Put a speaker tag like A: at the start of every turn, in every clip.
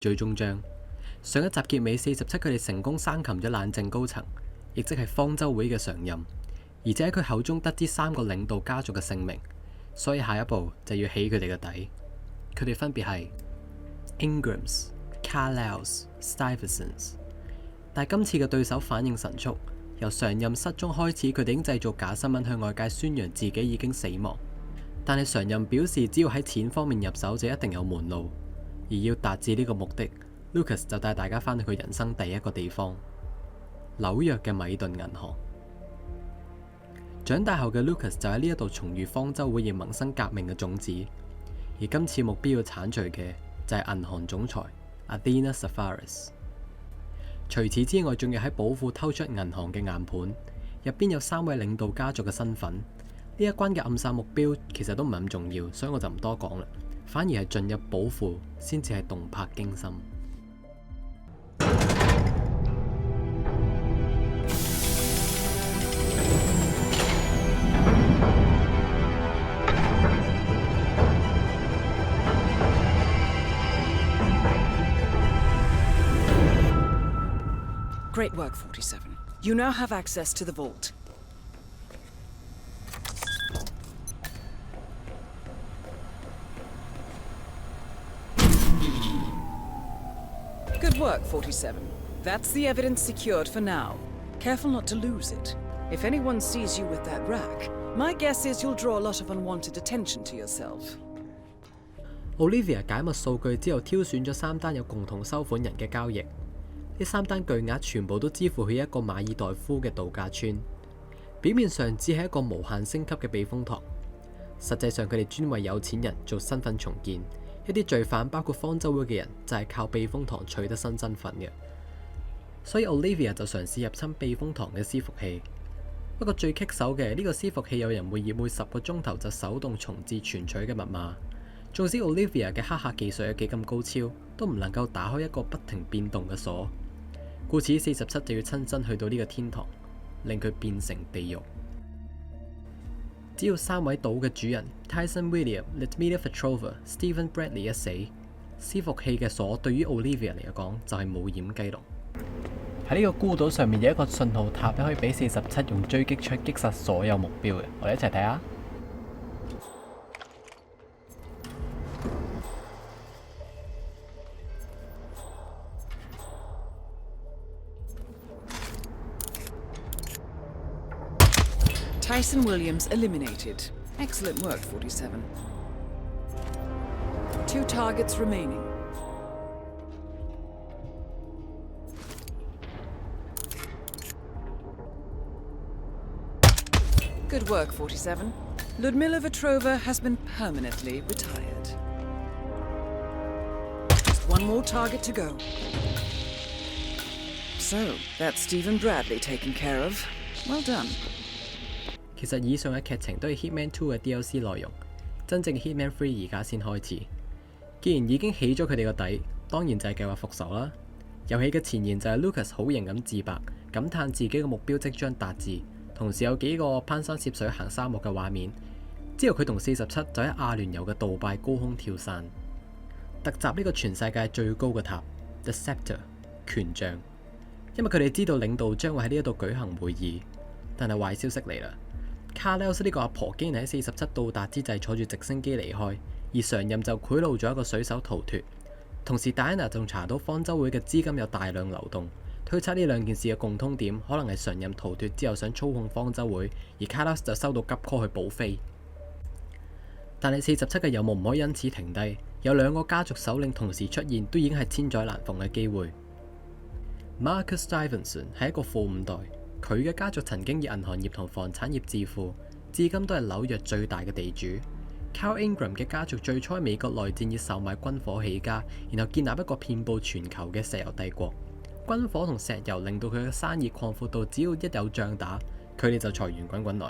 A: 最終章。上一集結尾47，佢哋成功生擒咗冷靜高層，亦即係方舟會嘅常任，而且喺佢口中得知3個領導家族嘅姓名，所以下一步就要起佢哋嘅底。佢哋分別係 Ingrams、Carlyles、Stuyvesants， 但係今次嘅對手反應神速，由常任失蹤開始，佢哋已經製造假新聞向外界宣揚自己已經死亡。但係常任表示，只要喺錢方面入手就一定有門路，而要達至呢個目的，Lucas 就帶大家返去佢人生第一個地方——紐約嘅米頓銀行。長大後嘅 Lucas 就喺呢一度重遇方舟會而萌生革命嘅種子，而今次目標要剷除嘅就係銀行總裁 Athena Safaris。除此之外，仲要喺寶庫偷出銀行嘅硬盤，入邊有3位領導家族嘅身份。呢一關嘅暗殺目標其實都唔係咁重要，所以我就唔多講啦。反而係進入寶庫先至係動魄驚心。
B: Great work, 47. You now have access to the vault. Good work, 47. That's the evidence secured for now. Careful not to lose it. If anyone sees you with that rack, my guess is you'll draw a lot of unwanted attention to yourself.
A: Olivia 解密數據之後，挑選咗3單有共同收款人嘅交易。呢3單巨額全部都支付去一個馬爾代夫嘅度假村。表面上只係一個無限升級嘅避風塘，實際上佢哋專為有錢人做身份重建。一啲罪犯包括方舟會嘅人就係靠避風塘取得新身份嘅，所以 Olivia 就嘗試入侵避風塘嘅伺服器。不過最棘手嘅呢個伺服器有人會以每10個鐘頭就手動重置存取嘅密碼，縱使 Olivia 嘅黑客技術有幾咁高超，都唔能夠打開一個不停變動嘅鎖。故此47就要親身去到呢個天堂，令佢變成地獄。只要3位島嘅主人 Tyson William、Lyudmila Petrova、Stephen Bradley 一死，伺服器嘅鎖對於 Olivia 嚟講就係冇掩雞籠。喺呢個孤島上面有一個信號塔，可以俾47用狙擊槍擊殺所有目標嘅。我哋一齊睇下。
B: Tyson Williams eliminated. Excellent work, 47. 2 targets remaining. Good work, 47. Lyudmila Petrova has been permanently retired. Just 1 more target to go. So, that's Stephen Bradley taken care of. Well done.
A: 其實以上嘅劇情都係 Hitman 2嘅 DLC 內容，真正嘅 Hitman 3而家先開始。既然已經起咗佢哋個底，當然就係計劃復仇啦。遊戲嘅前言就係 Lucas 好型咁自白，感嘆自己嘅目標即將達至，同時有幾個攀山涉水行沙漠嘅畫面。之後佢同47就喺阿聯酋嘅杜拜高空跳傘，突襲呢個全世界最高嘅塔 The Scepter 權杖，因為佢哋知道領導將會喺呢一度舉行會議。但係壞消息嚟啦！Carlyles 呢個阿婆竟然喺47到達之際坐住直升機離開，而常任就賄賂咗一個水手逃脫。同時 Diana 仲查到方舟會嘅資金有大量流動，推測呢2件事嘅共通點可能係常任逃脫之後想操控方舟會，而 Carlyles 就收到急 call 去補飛。但係47嘅任務唔可以因此停低，有2個家族首領同時出現，都已經係千載難逢嘅機會。Marcus Stevenson 係一個富5代。佢嘅家族曾經以銀行業同房產業致富，至今都係紐約最大嘅地主。Carl Ingram 嘅家族最初喺美國內戰以售賣軍火起家，然後建立一個遍佈全球嘅石油帝國。軍火同石油令到佢嘅生意擴闊到只要一有仗打，佢哋就財源滾滾來。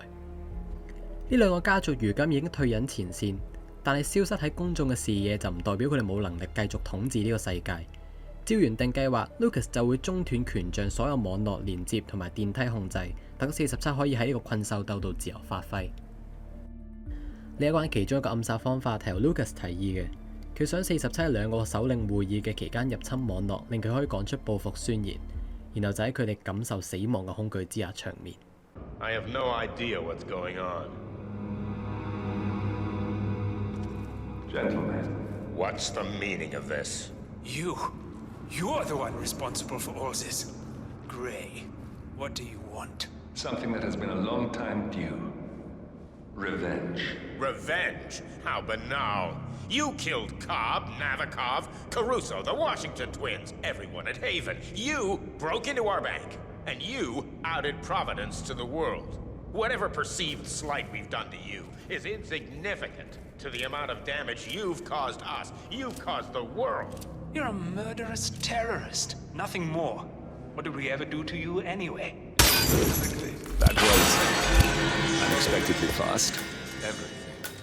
A: 呢2個家族如今已經退隱前線，但係消失喺公眾嘅視野就唔代表佢哋冇能力繼續統治呢個世界。照原定計劃 ，Lucas 就會中斷權杖所有網絡連接同埋電梯控制，等47可以喺呢個困獸鬥度自由發揮。呢一關其中一個暗殺方法係由 Lucas 提議嘅，佢想47喺兩個首領會議嘅期間入侵網絡，令佢可以講出報復宣言，然後就喺佢哋感受死亡嘅恐懼之下長眠。
C: I have no idea what's going on.
D: Gentlemen.
C: What's the meaning of this?
E: You're the one responsible for all this. Gray, what do you want?
D: Something that has been a long time due. Revenge.
C: Revenge? How banal. You killed Cobb, Navikov, Caruso, the Washington twins, everyone at Haven. You broke into our bank, and you outed Providence to the world. Whatever perceived slight we've done to you is insignificant to the amount of damage you've caused us. You've caused the world.
E: You're a murderous terrorist, nothing more. What did we ever do to you anyway?
F: That was unexpectedly fast.
D: Everything.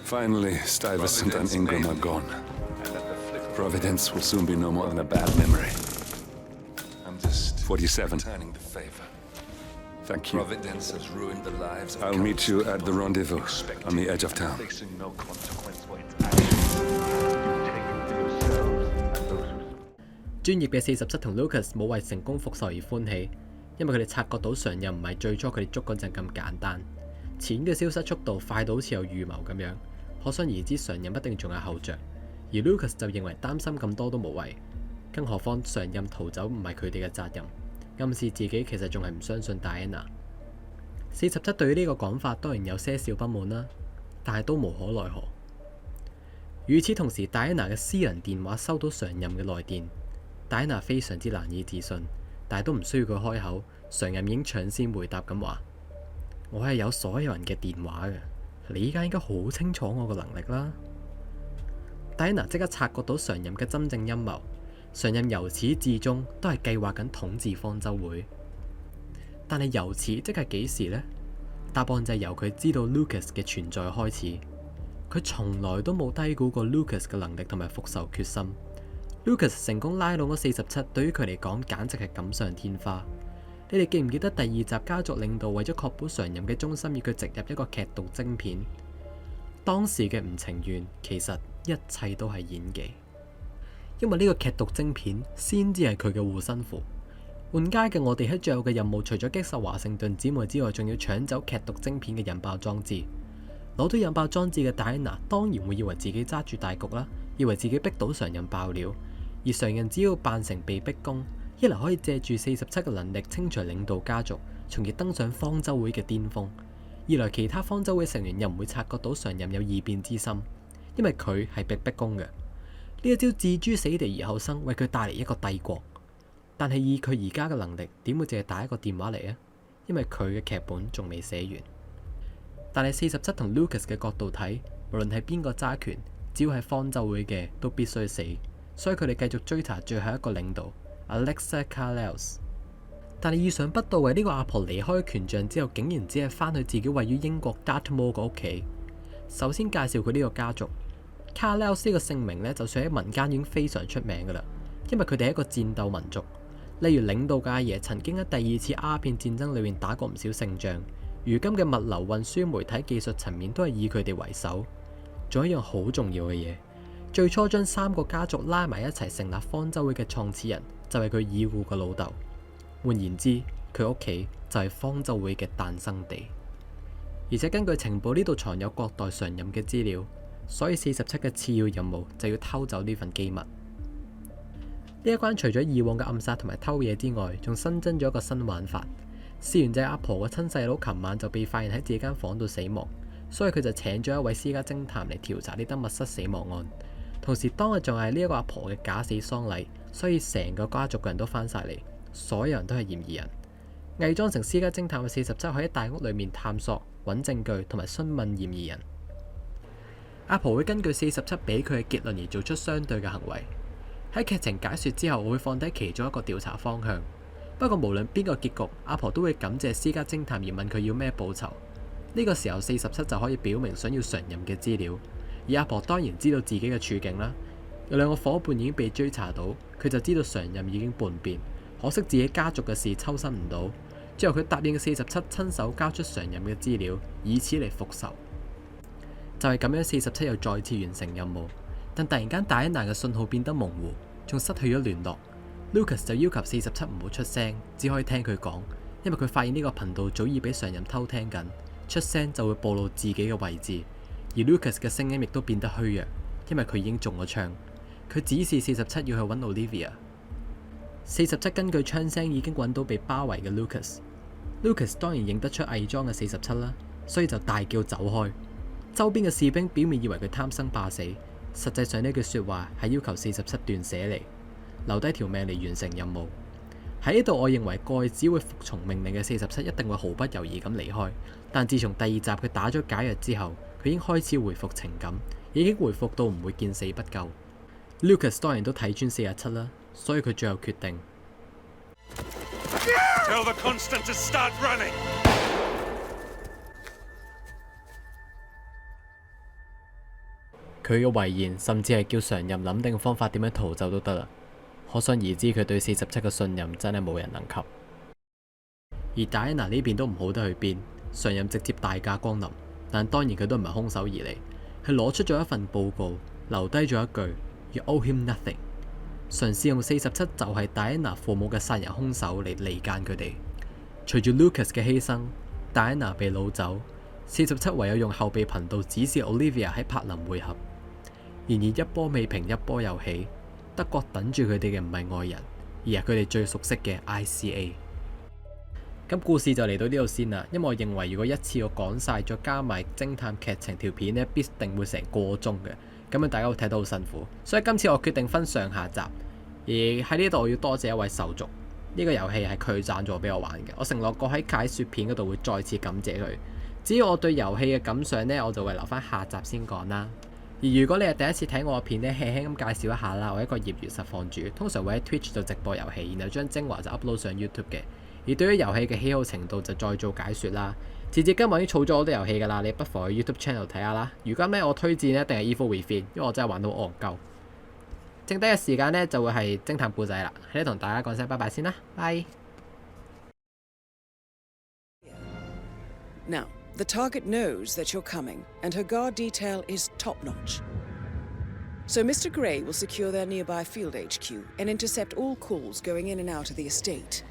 F: Finally, Stuyvesant and Ingram are gone. Providence will soon be no more than a bad memory.
D: I'm just
F: 47.
D: returning the favor.
F: Thank you.
D: Providence has ruined the lives of
F: I'll meet you at the rendezvous on the edge of town.
D: Facing no consequence for its actions. You've taken for yourselves and those who...
A: 專業嘅47同 Lucas 冇為成功復仇而歡喜，因為佢哋察覺到常任唔係最初佢哋捉嗰陣咁簡單，錢嘅消失速度快到好似有預謀咁樣，可想而知常任一定仲有後着。而 Lucas 就認為擔心咁多都無謂，更何況常任逃走唔係佢哋嘅責任，暗示自己其實仲係唔相信 Diana。47對於呢個講法當然有些少不滿啦，但係都無可奈何。與此同時 ，Diana 嘅私人電話收到常任嘅來電。Diana 非常之難以置信，但係都唔需要佢開口，常任已經搶先回答咁話：我係有所有人嘅電話嘅，你依家應該好清楚我嘅能力啦。Diana 即刻察覺到常任嘅真正陰謀，常任由始至終都係計劃緊統治方舟會。但係由此即係幾時呢？答案就係由佢知道 Lucas 嘅存在開始。佢從來都冇低估過 Lucas 嘅能力同埋復仇決心。Lucas 成功拉攏咗47，對於佢嚟講簡直係錦上添花。你哋記唔記得第二集家族領導為咗確保常任嘅忠心，要佢植入一個劇毒晶片？當時嘅唔情願，其實一切都係演技，因為呢個劇毒晶片先至係佢嘅護身符。換街嘅我哋喺最後嘅任務，除咗擊殺華盛頓姊妹之外，仲要搶走劇毒晶片嘅引爆裝置。攞到引爆裝置嘅戴安娜當然會以為自己揸住大局啦，以為自己逼到常任爆料。而常人只要扮成被逼宮，一來可以借住47嘅能力清除領導家族，從而登上方舟會嘅巔峰；二來其他方舟會成員又唔會察覺到常人有異變之心，因為佢係被逼宮嘅。呢一招置諸死地而後生，為佢帶嚟一個帝國。但係以佢而家嘅能力，點會淨係打一個電話嚟啊？因為佢嘅劇本仲未寫完。但係47同 Lucas 嘅角度睇，無論係邊個揸權，只要係方舟會嘅都必須死。所以佢哋繼續追查最後一個領導 Alexa Carlisle。但係意想不到嘅，呢個阿婆離開權杖之後，竟然只係返去自己位於英國 Dartmoor 嘅屋企。首先介紹佢呢個家族 Carlisle 呢個姓名呢，就算喺民間已經非常出名㗎喇，因為佢哋係一個戰鬥民族。例如領導嘅阿爺曾經喺第二次鴉片戰爭裏面打過唔少勝仗，如今嘅物流運輸媒體技術層面都係以佢哋為首。仲有一樣好重要嘅嘢。最初將3個家族拉埋一齊成立方舟會嘅創始人就係佢已故嘅老豆，換言之，佢屋企就係方舟會嘅誕生地。而且根據情報，呢度藏有各代常任嘅資料，所以47嘅次要任務就要偷走呢份機密。呢一關除咗以往嘅暗殺同埋偷嘢之外，仲新增咗一個新玩法。事源就係阿婆嘅親細佬琴晚就被發現喺自己間房度死亡，所以佢就請咗一位私家偵探嚟調查呢單密室死亡案。同時當日仲係呢一個阿婆嘅假死喪禮，所以成個家族嘅人都翻晒嚟，所有人都係嫌疑人。偽裝成私家偵探嘅47可以喺大屋裏面探索、揾證據同埋詢問嫌疑人。阿婆會根據47俾佢嘅結論而做出相對嘅行為。喺劇情解說之後，我會放低其中一個調查方向。不過無論邊個結局，阿婆都會感謝私家偵探而問佢要咩報酬。呢個時候47就可以表明想要常任嘅資料。而阿婆當然知道自己嘅處境啦，有2個伙伴已經被追查到，佢就知道常任已經叛變，可惜自己家族嘅事抽身唔到，最後佢答應47親手交出常任嘅資料，以此嚟復仇。就係咁樣，47又再次完成任務，但突然間戴安娜嘅信號變得模糊，仲失去咗聯絡。Lucas 就要求47唔好出聲，只可以聽佢講，因為佢發現呢個頻道早已俾常人偷聽緊，出聲就會暴露自己嘅位置。而 Lucas 嘅聲音亦都變得虛弱，因為佢已經中咗槍。佢指示47要去揾 Olivia。47根據槍聲已經揾到被包圍嘅 Lucas。Lucas 當然認得出偽裝嘅47啦，所以就大叫走開。周邊嘅士兵表面以為佢貪生怕死，實際上呢句說話係要求47斷捨離，留低條命嚟完成任務。喺呢度，我認為過去只會服從命令嘅47一定會毫不猶豫咁離開。但自從第2集佢打咗解藥之後，佢已經開始回復情感，已經回復到唔會見死不救。Lucas 當然都睇穿47啦，所以佢最後決定
E: Tell the Constant to start running!
A: 佢嘅遺言甚至係叫常任諗定方法點樣逃走都得啦。可想而知，佢對47嘅信任真係冇人能及。而戴安娜呢邊都唔好得去邊，常任直接大駕光臨，但當然佢都唔係空手而嚟，佢攞出咗一份報告，留低咗一句 You owe him nothing， 嘗試用47就係戴安娜父母嘅殺人兇手嚟離間佢哋。隨住 Lucas 嘅犧牲，戴安娜被擄走，47唯有用後備頻道指示 Olivia 喺柏林會合。然而一波未平一波又起，德國等住佢哋嘅唔係外人，而係佢哋最熟悉嘅 ICA。咁故事就嚟到呢度先啦，因為我認為如果一次我講晒再加埋偵探劇情條片呢，必定會成個鐘嘅，咁樣大家會睇得好辛苦。所以今次我決定分上下集，而喺呢度我要多謝一位手續，呢個遊戲係佢贊助俾我玩嘅，我承諾過喺解說片嗰度會再次感謝佢。至於我對遊戲嘅感想呢，我就會留翻下集先講啦。而如果你係第一次睇我嘅片呢，輕輕咁介紹一下啦。我係一個業餘實況主，通常會喺 Twitch 做直播遊戲，然後將精華就 upload 上 YouTube 嘅。而對於遊戲嘅喜好程度就再做解說啦。截至今日已經儲咗好多遊戲㗎啦，你不妨去 YouTube channel 睇下啦。如今呢，我推薦呢一定係 Evil Within，因為我真係玩到戇鳩。剩低嘅時間呢，就會係偵探故仔啦，喺度同大家講聲拜拜先啦，拜。
B: Now, the target knows that you're coming, and her guard detail is top-notch. So Mr. Gray will secure their nearby field HQ and intercept all calls going in and out of the estate.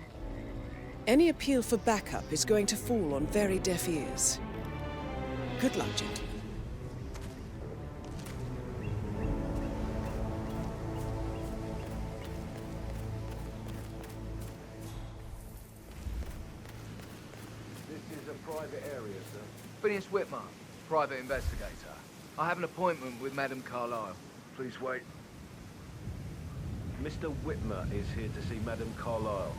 B: Any appeal for backup is going to fall on very deaf ears. Good luck, gentlemen.
G: This is a private area, sir. Phineas Whitmer, private investigator. I have an appointment with Madame Carlyle. Please wait.
H: Mr. Whitmer is here to see Madame Carlyle.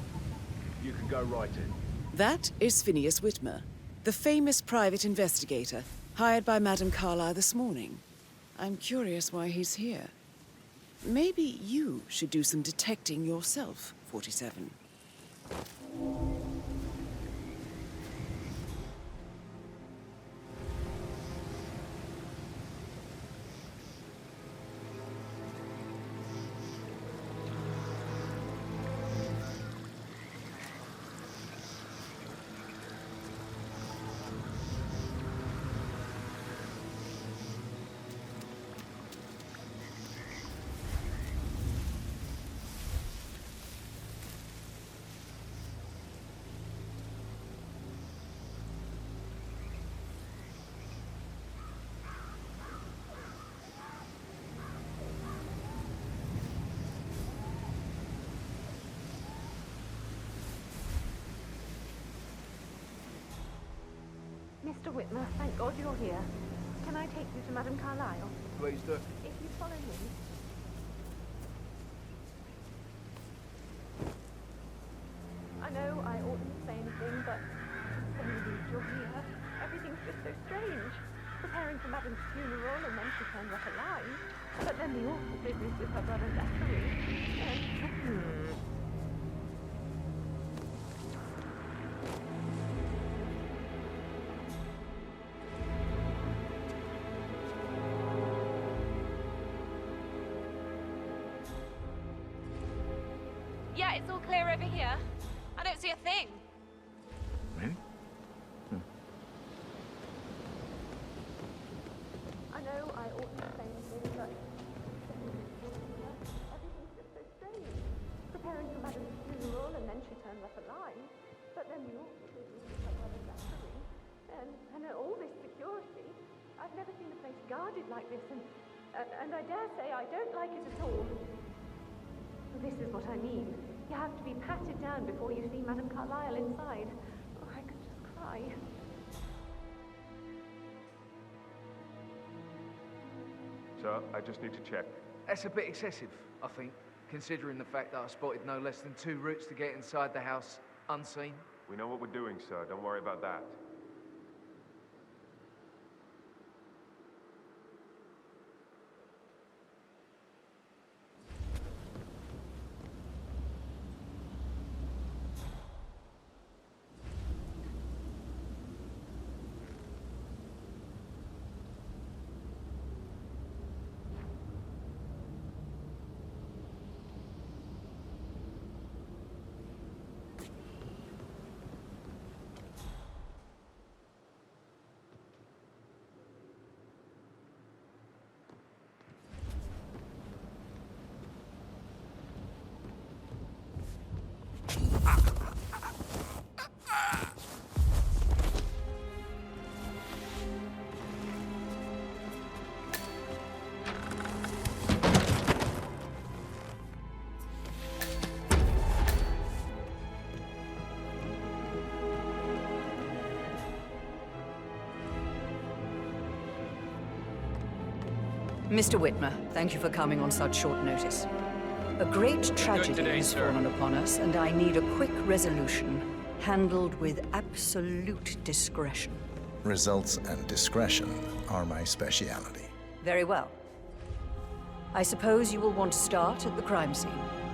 H: You can go right in.
B: That is Phineas Whitmer, the famous private investigator hired by Madame Carlyle this morning. I'm curious why he's here. Maybe you should do some detecting yourself, 47.
I: Mr. Whitmer, thank God you're here. Can I take you to Madame Carlyle?
G: Please do.
I: If you follow me. I know I oughtn't say anything, but when you leave you're here, everything's just so strange. Preparing for Madame's funeral and then she turns up alive. But then the awful business with her brother Zachary. And... Yeah, it's all clear over here. I don't see a thing.
G: Really?
I: I know I oughtn't say anything, but when she turns up alive. But then the officers will pick up Mother Zachary. And all this security. I've never seen a place guarded like this, and I dare say I don't like it at all. This is what I mean. You have to be patted down before you see Madame Carlyle inside. Oh, I could just cry.
H: Sir, I just need to check.
G: That's a bit excessive, I think, considering the fact that I spotted no less than 2 routes to get inside the house unseen.
H: We know what we're doing, sir. Don't worry about that.
B: Mr. Whitmer, thank you for coming on such short notice. A great tragedy has fallen upon us, and I need a quick resolution, handled with absolute discretion.
J: Results and discretion are my speciality.
B: Very well. I suppose you will want to start at the crime scene.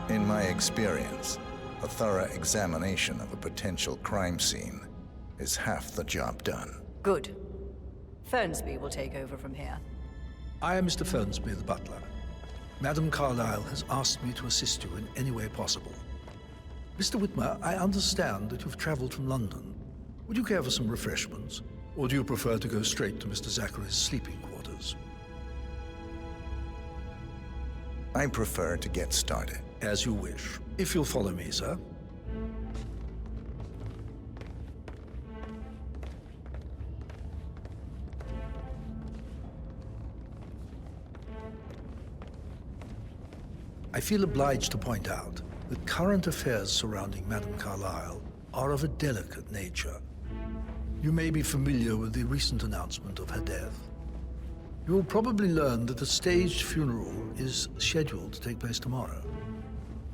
J: In my experience, a thorough examination of a potential crime scene is half the job done.
B: Good. Fernsby will take over from here.
K: I am Mr. Fernsby, the butler. Madame Carlyle has asked me to assist you in any way possible. Mr. Whitmer, I understand that you've traveled from London. Would you care for some refreshments? Or do you prefer to go straight to Mr. Zachary's sleeping quarters?
J: I prefer to get started.
K: As you wish. If you'll follow me, sir. I feel obliged to point out that current affairs surrounding Madame Carlyle are of a delicate nature. You may be familiar with the recent announcement of her death. You will probably learn that a staged funeral is scheduled to take place tomorrow.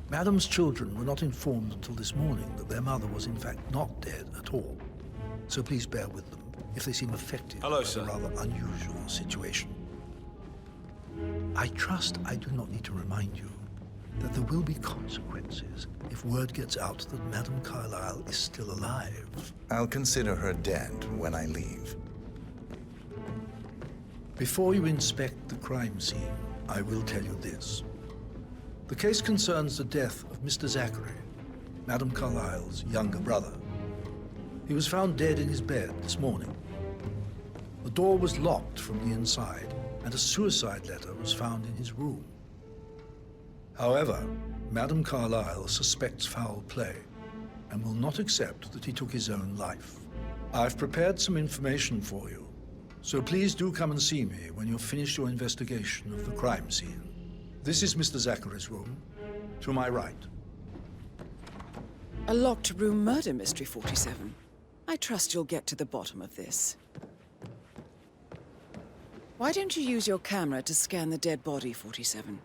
K: Madame's children were not informed until this morning that their mother was in fact not dead at all. So please bear with them if they seem affected by a rather unusual situation. I trust I do not need to remind you that there will be consequences if word gets out that Madame Carlyle is still alive.
J: I'll consider her dead when I leave.
K: Before you inspect the crime scene, I will tell you this. The case concerns the death of Mr. Zachary, Madame Carlyle's younger brother. He was found dead in his bed this morning. The door was locked from the inside, and a suicide letter was found in his room. However, Madame Carlyle suspects foul play and will not accept that he took his own life. I've prepared some information for you, so please do come and see me when you've finished your investigation of the crime scene. This is Mr. Zachary's room, to my right.
B: A locked room murder mystery, 47. I trust you'll get to the bottom of this. Why don't you use your camera to scan the dead body, 47?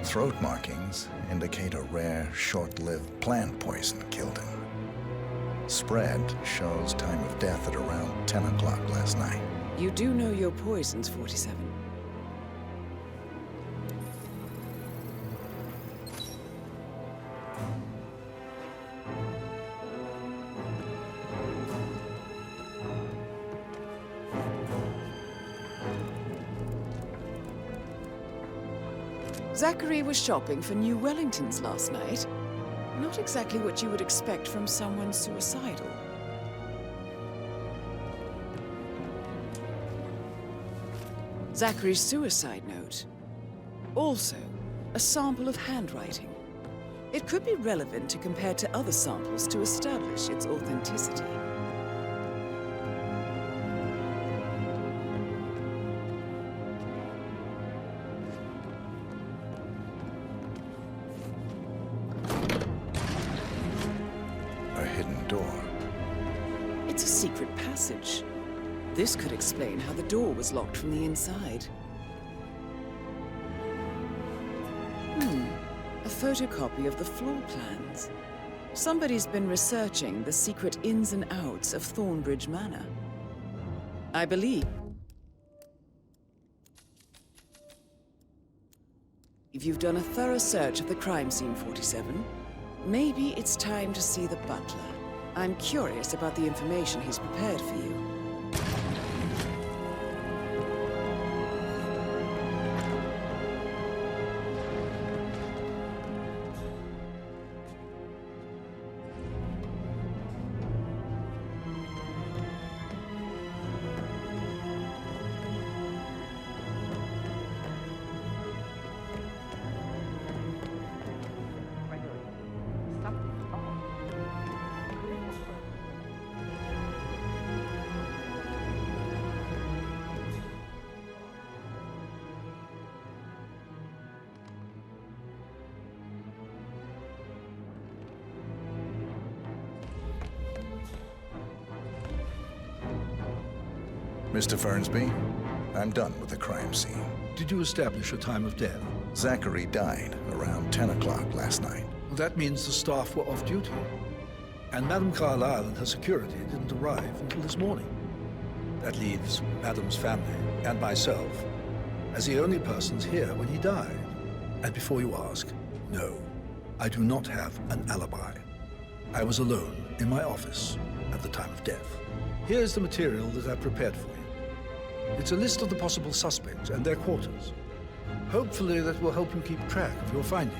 J: Throat markings indicate a rare, short-lived plant poison killed him. Spread shows time of death at around 10 o'clock last night.
B: You do know your poisons, 47. Zachary was shopping for new Wellingtons last night. Not exactly what you would expect from someone suicidal. Zachary's suicide note. Also, a sample of handwriting. It could be relevant to compare to other samples to establish its authenticity.
J: A hidden door.
B: It's a secret passage. This could explain how the door was locked from the inside. A photocopy of the floor plans. Somebody's been researching the secret ins and outs of Thornbridge Manor. I believe you've done a thorough search of the crime scene, 47. Maybe it's time to see the butler. I'm curious about the information he's prepared for you.
J: Mr. Fernsby, I'm done with the crime scene.
K: Did you establish a time of death?
J: Zachary died around 10 o'clock last night.
K: Well, that means the staff were off duty. And Madame Carlyle and her security didn't arrive until this morning. That leaves Madame's family and myself as the only persons here when he died. And before you ask, no, I do not have an alibi. I was alone in my office at the time of death. Here's the material that I've prepared for you. It's a list of the possible suspects and their quarters. Hopefully that will help you keep track of your findings.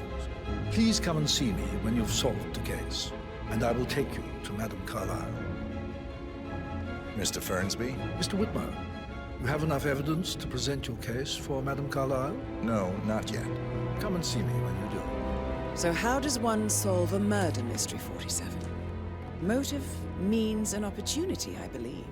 K: Please come and see me when you've solved the case, and I will take you to Madame Carlyle.
J: Mr. Fernsby?
K: Mr. Whitmer, you have enough evidence to present your case for Madame Carlyle?
J: No, not yet.
K: Come and see me when you do.
B: So how does one solve a murder mystery, 47? Motive, means, and opportunity, I believe.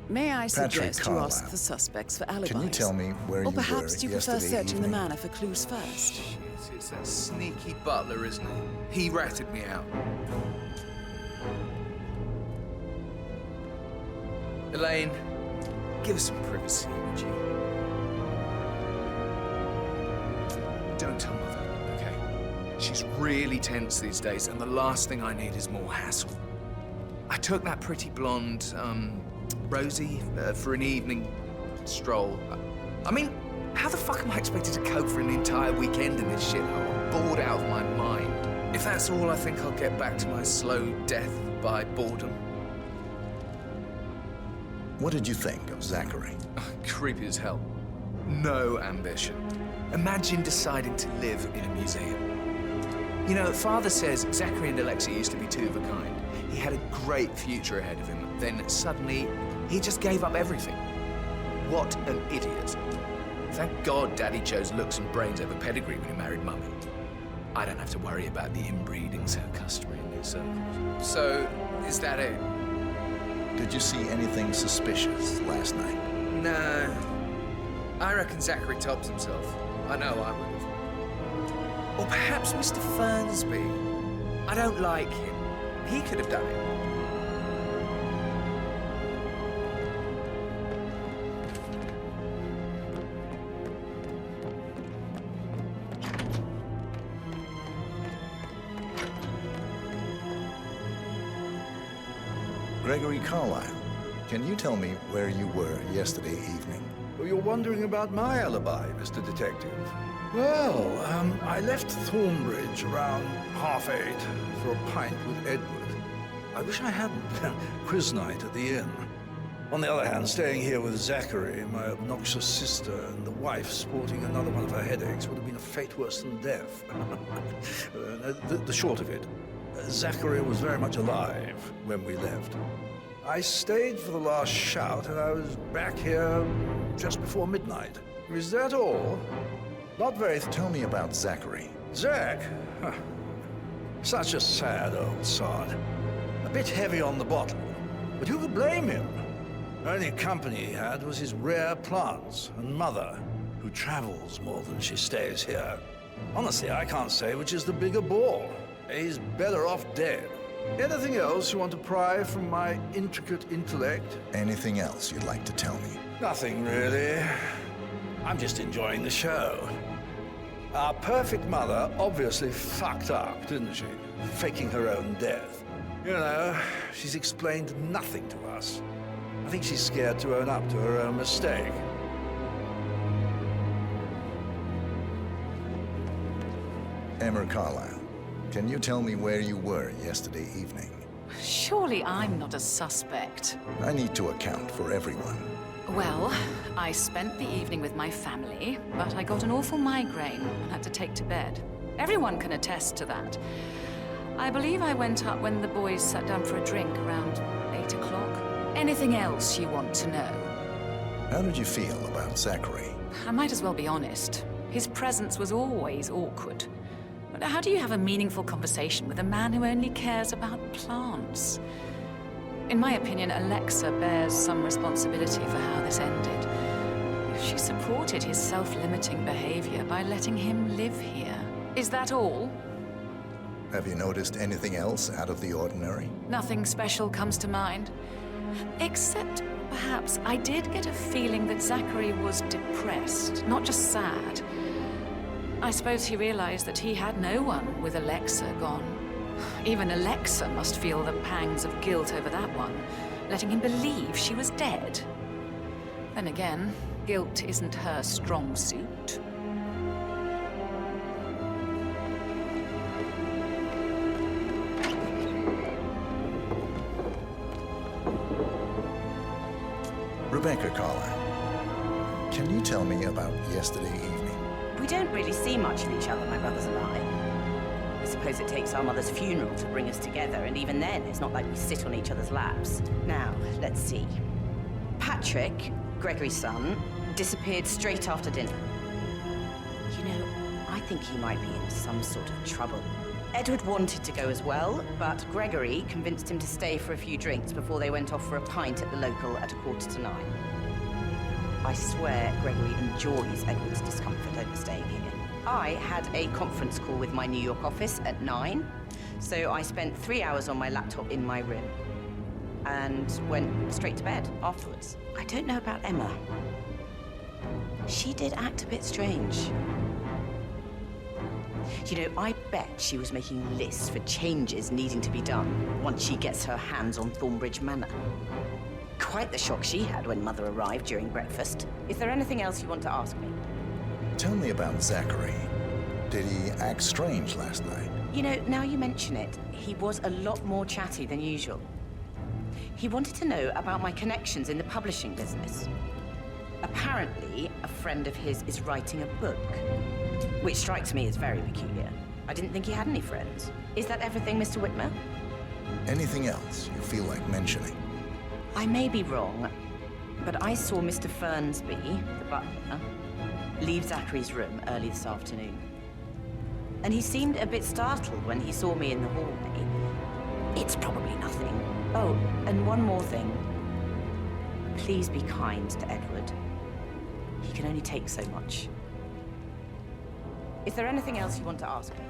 B: May I suggest you ask the suspects for alibis?
J: Can you tell me where you were yesterday evening?
B: Or perhaps you prefer searching the manor for clues first?
G: Shit, it's that sneaky butler, isn't it? He ratted me out. Elaine, give us some privacy, would you? Don't tell Mother, okay? She's really tense these days, and the last thing I need is more hassle. I took that pretty blonde, Rosie, for an evening stroll. I mean, how the fuck am I expected to cope for an entire weekend in this shithole? I'm bored out of my mind. If that's all, I think I'll get back to my slow death by boredom.
J: What did you think of Zachary?
G: Creepy as hell. No ambition. Imagine deciding to live in a museum. You know, Father says Zachary and Alexia used to be two of a kind. He had a great future ahead of him. Then suddenly, he just gave up everything. What an idiot. Thank God Daddy chose looks and brains over pedigree when he married Mummy. I don't have to worry about the inbreeding so customary in these circles. So, is that it?
J: Did you see anything suspicious last night?
G: Nah. I reckon Zachary tops himself. I know I would have. Or perhaps Mr. Fernsby. I don't like him. He could have done it.
J: Gregory Carlyle, can you tell me where you were yesterday evening?
K: Well, you're wondering about my alibi, Mr. Detective. Well, I left Thornbridge around 8:30 for a pint with Edward. I wish I hadn't. Quiz night at the inn. On the other hand, staying here with Zachary, my obnoxious sister, and the wife sporting another one of her headaches would have been a fate worse than death. The short of it, Zachary was very much alive when we left. I stayed for the last shout, and I was back here just before midnight. Is that all? Not very...
J: Tell me about Zachary.
K: Zach? Huh. Such a sad old sod. A bit heavy on the bottle, but who could blame him? The only company he had was his rare plants and mother, who travels more than she stays here. Honestly, I can't say which is the bigger ball. He's better off dead. Anything else you want to pry from my intricate intellect?
J: Anything else you'd like to tell me?
K: Nothing, really. I'm just enjoying the show. Our perfect mother obviously fucked up, didn't she? Faking her own death. You know, she's explained nothing to us. I think she's scared to own up to her own mistake.
J: Emma Carlyle, can you tell me where you were yesterday evening?
L: Surely I'm not a suspect.
J: I need to account for everyone.
L: Well, I spent the evening with my family, but I got an awful migraine and had to take to bed. Everyone can attest to that. I believe I went up when the boys sat down for a drink around 8 o'clock. Anything else you want to know?
J: How did you feel about Zachary?
L: I might as well be honest. His presence was always awkward. But how do you have a meaningful conversation with a man who only cares about plants? In my opinion, Alexa bears some responsibility for how this ended. She supported his self-limiting behavior by letting him live here. Is that all?
J: Have you noticed anything else out of the ordinary?
L: Nothing special comes to mind. Except, perhaps, I did get a feeling that Zachary was depressed, not just sad. I suppose he realized that he had no one with Alexa gone. Even Alexa must feel the pangs of guilt over that one, letting him believe she was dead. Then again, guilt isn't her strong suit.
J: Rebecca Carlyle, can you tell me about yesterday evening?
M: We don't really see much of each other, my brothers and I suppose it takes our mother's funeral to bring us together, and even then, it's not like we sit on each other's laps. Now, let's see. Patrick, Gregory's son, disappeared straight after dinner. You know, I think he might be in some sort of trouble. Edward wanted to go as well, but Gregory convinced him to stay for a few drinks before they went off for a pint at the local at 9:15. I swear Gregory enjoys Edward's discomfort over staying here. I had a conference call with my New York office at 9, so I spent 3 hours on my laptop in my room and went straight to bed afterwards. I don't know about Emma. She did act a bit strange. You know, I bet she was making lists for changes needing to be done once she gets her hands on Thornbridge Manor. Quite the shock she had when Mother arrived during breakfast. Is there anything else you want to ask me?
J: Tell me about Zachary. Did he act strange last night?
M: You know, now you mention it, he was a lot more chatty than usual. He wanted to know about my connections in the publishing business. Apparently, a friend of his is writing a book, which strikes me as very peculiar. I didn't think he had any friends. Is that everything, Mr. Whitmer?
J: Anything else you feel like mentioning?
M: I may be wrong, but I saw Mr. Fernsby, the butler, leave Zachary's room early this afternoon. And he seemed a bit startled when he saw me in the hallway. It's probably nothing. Oh, and one more thing. Please be kind to Edward. He can only take so much. Is there anything else you want to ask me?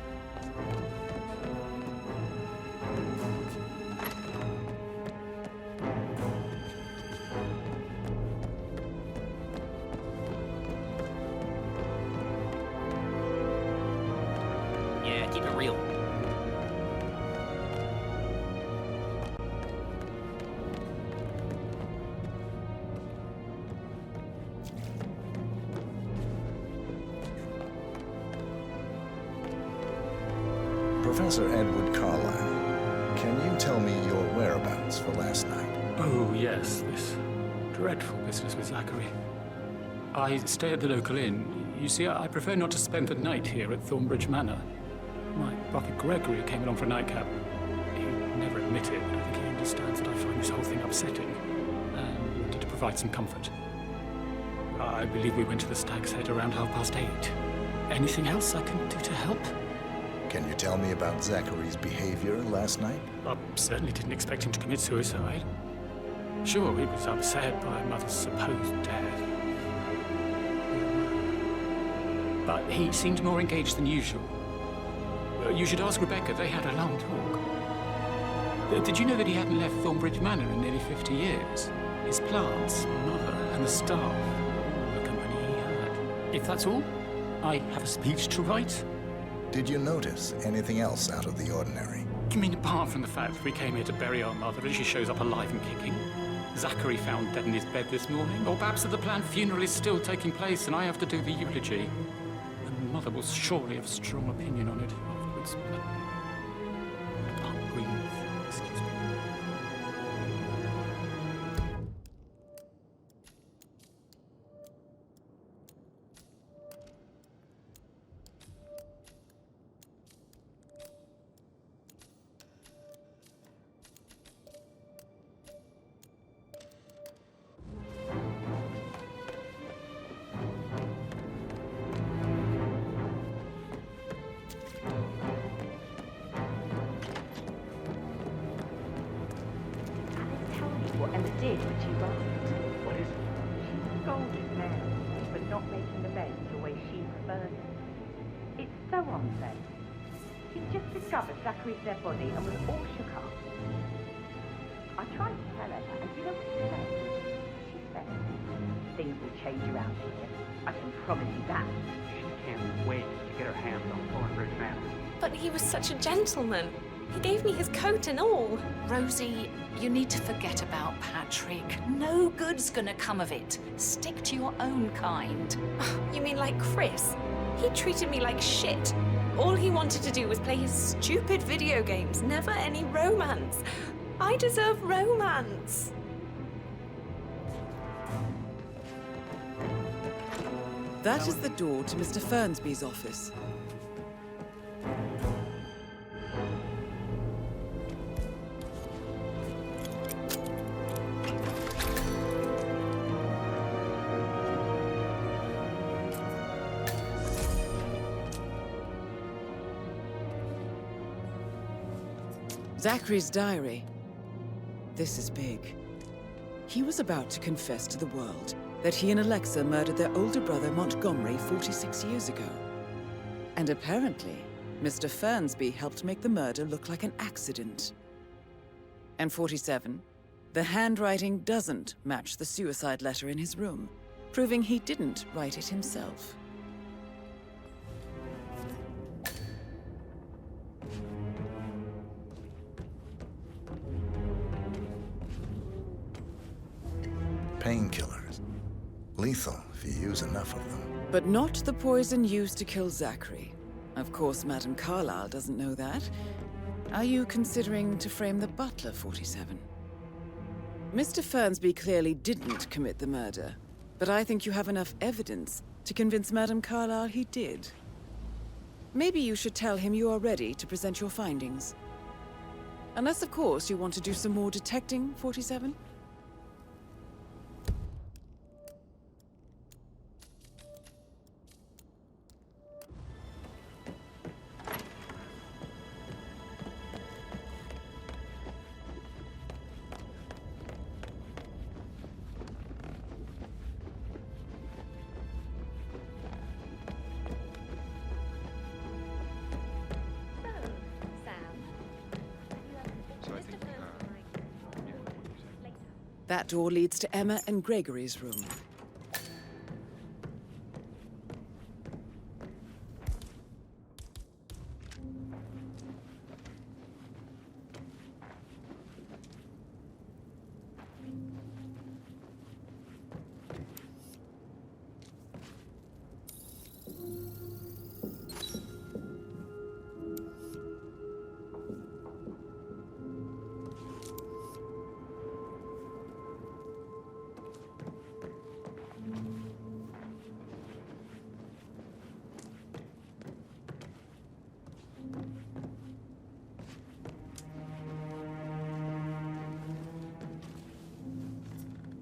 N: Yeah, keep it real.
J: Professor Edward Carlyle, can you tell me your whereabouts for last night?
F: Oh, yes, this
O: dreadful business with Zachary. I stay at the local inn. You see, I prefer not to spend the night here at Thornbridge Manor. My brother Gregory came along for a nightcap. He never admitted, but I think he understands that I find this whole thing upsetting and wanted to provide some comfort. I believe we went to the Stag's Head around 8:30. Anything else I can do to help?
J: Can you tell me about Zachary's behavior last night?
O: I certainly didn't expect him to commit suicide. Sure, he was upset by Mother's supposed death. But he seemed more engaged than usual. You should ask Rebecca, they had a long talk. Did you know that he hadn't left Thornbridge Manor in nearly 50 years? His plants, Mother, and the staff, all the company he had. If that's all, I have a speech to write.
J: Did you notice anything else out of the ordinary?
O: You mean apart from the fact that we came here to bury our mother and she shows up alive and kicking? Zachary found dead in his bed this morning? Or perhaps that the planned funeral is still taking place and I have to do the eulogy? And Mother will surely have a strong opinion on it afterwards. I can't breathe. Excuse me.
P: What Emma did when she arrived. What is it? She scolded Mary for not making the bed the way she preferred it. It's so unfair. She just discovered Zachary's dead body and was all shook up. I tried to tell her that, and you know what she said? She said, things will change around here. I can promise you that.
Q: She can't wait to get her hands on Thornbridge Manor.
R: But he was such a gentleman. He gave me his coat and all.
L: Rosie, you need to forget about Patrick. No good's gonna come of it. Stick to your own kind.
R: You mean like Chris? He treated me like shit. All he wanted to do was play his stupid video games, never any romance. I deserve romance.
B: That is the door to Mr. Fernsby's office. Zachary's diary. This is big. He was about to confess to the world that he and Alexa murdered their older brother Montgomery 46 years ago. And apparently, Mr. Fernsby helped make the murder look like an accident. And 47, the handwriting doesn't match the suicide letter in his room, proving he didn't write it himself.
J: Painkillers. Lethal if you use enough of them.
B: But not the poison used to kill Zachary. Of course, Madame Carlyle doesn't know that. Are you considering to frame the butler, 47? Mr. Fernsby clearly didn't commit the murder, but I think you have enough evidence to convince Madame Carlyle he did. Maybe you should tell him you are ready to present your findings. Unless, of course, you want to do some more detecting, 47? That door leads to Emma and Gregory's room.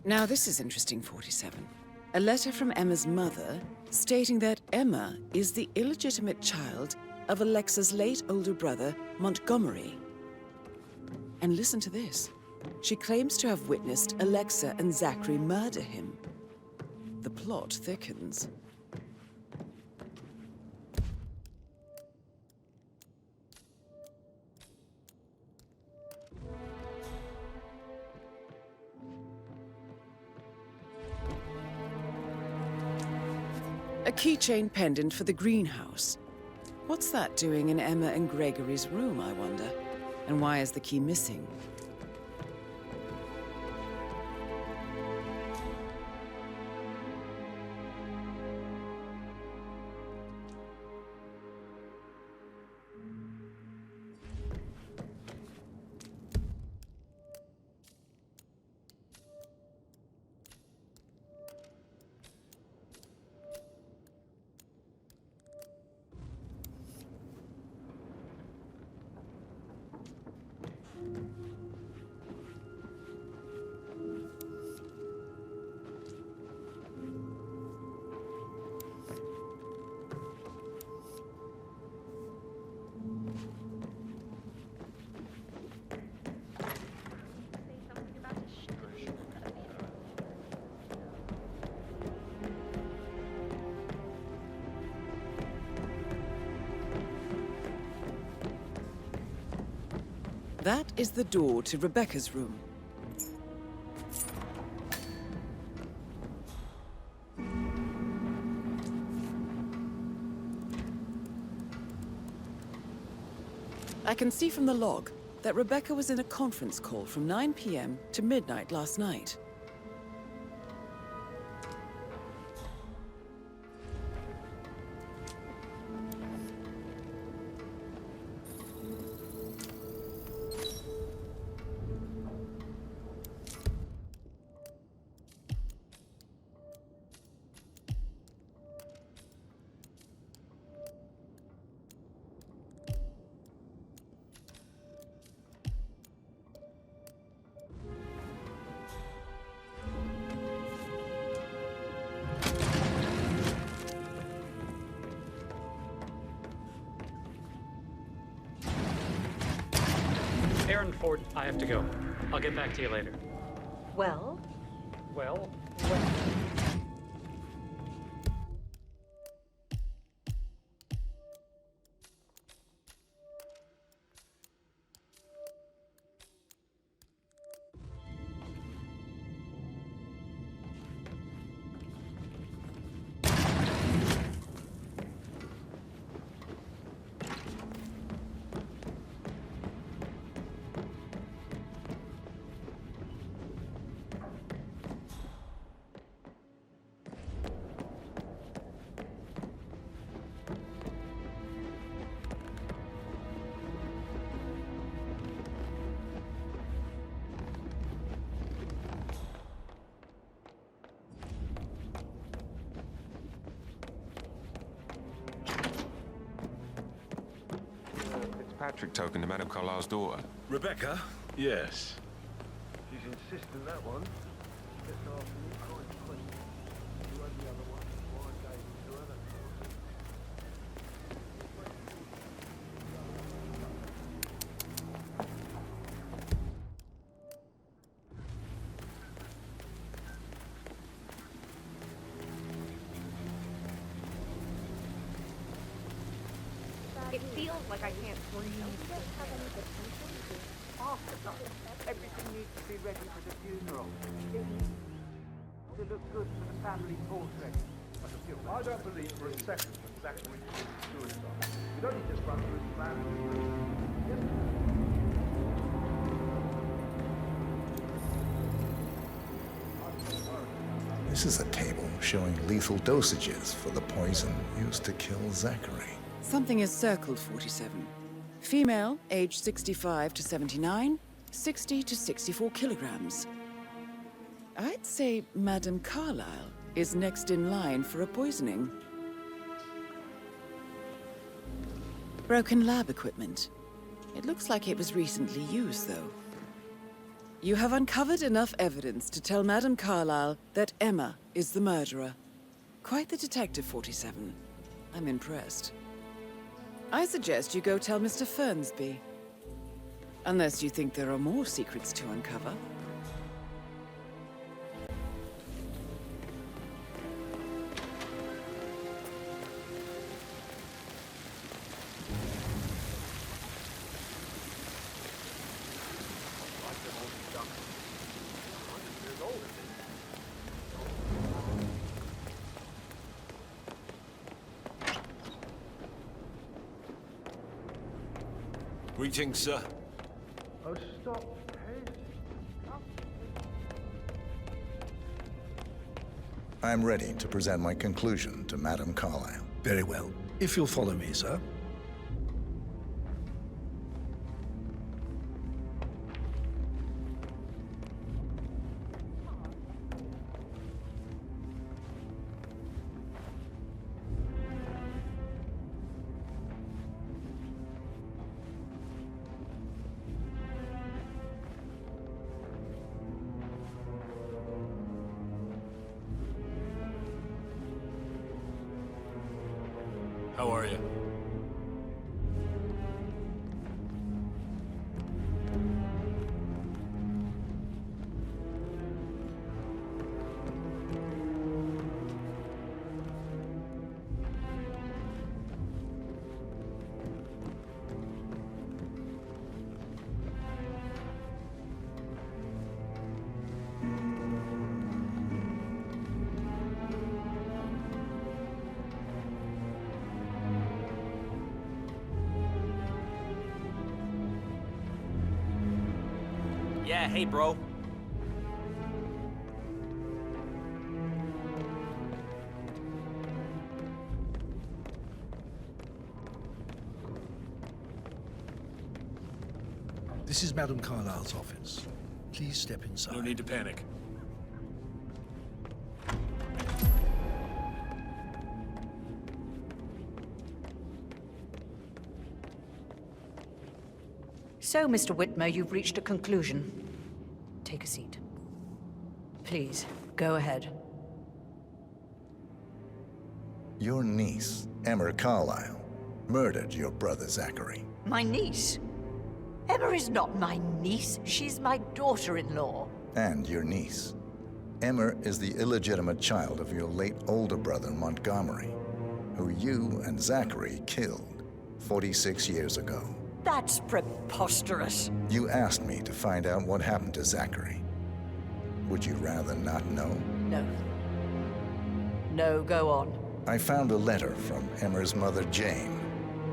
B: Now this is interesting, 47. A letter from Emma's mother stating that Emma is the illegitimate child of Alexa's late older brother, Montgomery. And listen to this. She claims to have witnessed Alexa and Zachary murder him. The plot thickens. A keychain pendant for the greenhouse. What's that doing in Emma and Gregory's room, I wonder? And why is the key missing? That is the door to Rebecca's room. I can see from the log that Rebecca was in a conference call from 9 p.m. to midnight last night.
O: Aaron Ford, I have to go. I'll get back to you later.
P: Well?
O: Well?
S: Patrick token to Madame Carlisle's daughter.
H: Rebecca? Yes. She's insistent, that one. Let's ask all kinds of questions. Who had the other one? Why gave it to her? That sort of thing.
P: It feels like I can't breathe. You don't have any potential to after.
H: Everything needs to be ready for the funeral. To look good for the family portrait. I don't believe for a second that Zachary committed suicide. You'd only just run through his family.
J: This is a table showing lethal dosages for the poison used to kill Zachary.
B: Something is circled, 47. Female, age 65 to 79, 60 to 64 kilograms. I'd say Madame Carlisle is next in line for a poisoning. Broken lab equipment. It looks like it was recently used, though. You have uncovered enough evidence to tell Madame Carlyle that Emma is the murderer. Quite the detective, 47. I'm impressed. I suggest you go tell Mr. Fernsby. Unless you think there are more secrets to uncover.
T: Greetings, sir.
H: Oh, stop.
J: I'm ready to present my conclusion to Madame Carlyle.
K: Very well. If you'll follow me, sir.
T: How are you?
N: Yeah, hey, bro.
K: This is Madame Carlyle's office. Please step inside.
T: No need to panic.
U: So, Mr. Whitmer, you've reached a conclusion. Take a seat. Please, go ahead.
J: Your niece, Emma Carlyle, murdered your brother Zachary.
U: My niece? Emma is not my niece. She's my daughter-in-law.
J: And your niece. Emma is the illegitimate child of your late older brother Montgomery, who you and Zachary killed 46 years ago.
U: That's preposterous.
J: You asked me to find out what happened to Zachary. Would you rather not know?
U: No. No, go on.
J: I found a letter from Emma's mother, Jane,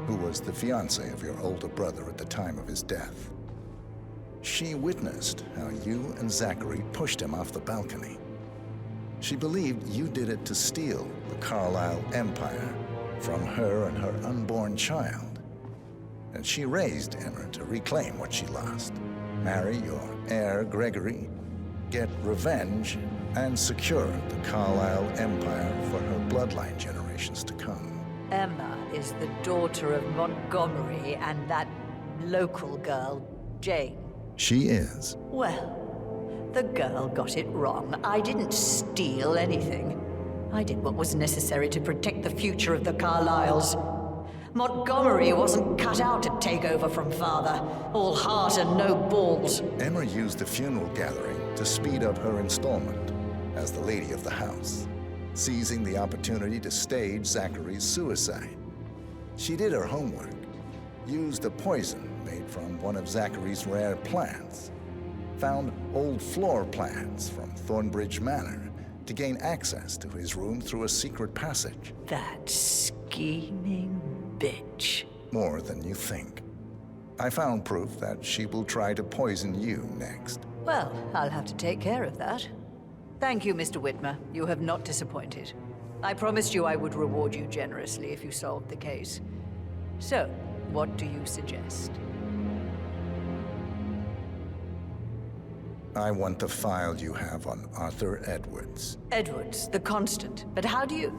J: who was the fiancée of your older brother at the time of his death. She witnessed how you and Zachary pushed him off the balcony. She believed you did it to steal the Carlyle empire from her and her unborn child. And she raised Emma to reclaim what she lost, marry your heir, Gregory, get revenge, and secure the Carlyle empire for her bloodline generations to come.
U: Emma is the daughter of Montgomery and that local girl, Jane.
J: She is.
U: Well, the girl got it wrong. I didn't steal anything. I did what was necessary to protect the future of the Carlyles. Montgomery wasn't cut out to take over from father. All heart and no balls.
J: Emma used the funeral gathering to speed up her installment as the lady of the house, seizing the opportunity to stage Zachary's suicide. She did her homework, used a poison made from one of Zachary's rare plants, found old floor plans from Thornbridge Manor to gain access to his room through a secret passage.
U: That scheming bitch.
J: More than you think. I found proof that she will try to poison you next.
U: Well, I'll have to take care of that. Thank you, Mr. Whitmer. You have not disappointed. I promised you I would reward you generously if you solved the case. So, what do you suggest?
J: I want the file you have on Arthur Edwards.
U: Edwards, the constant. But how do you...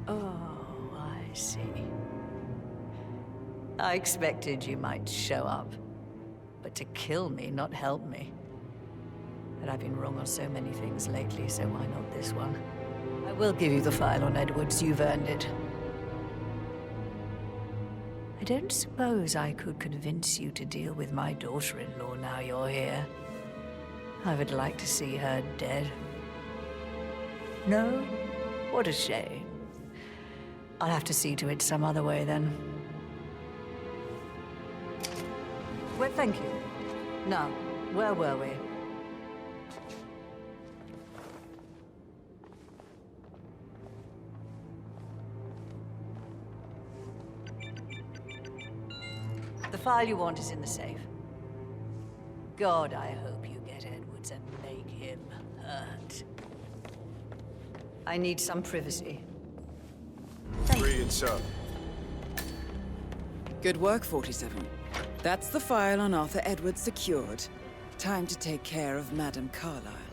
U: Oh, I see. I expected you might show up. But right to kill me, not help me. But I've been wrong on so many things lately, so why not this one? I will give you the file on Edwards. You've earned it. I don't suppose I could convince you to deal with my daughter-in-law now you're here. I would like to see her dead. No? What a shame. I'll have to see to it some other way, then. Well, thank you. Now, where were we? The file you want is in the safe. God, I hope you get Edwards and make him hurt. I need some privacy.
T: Agreed, sir.
B: Good work, 47. That's the file on Arthur Edwards secured. Time to take care of Madame Carlyle.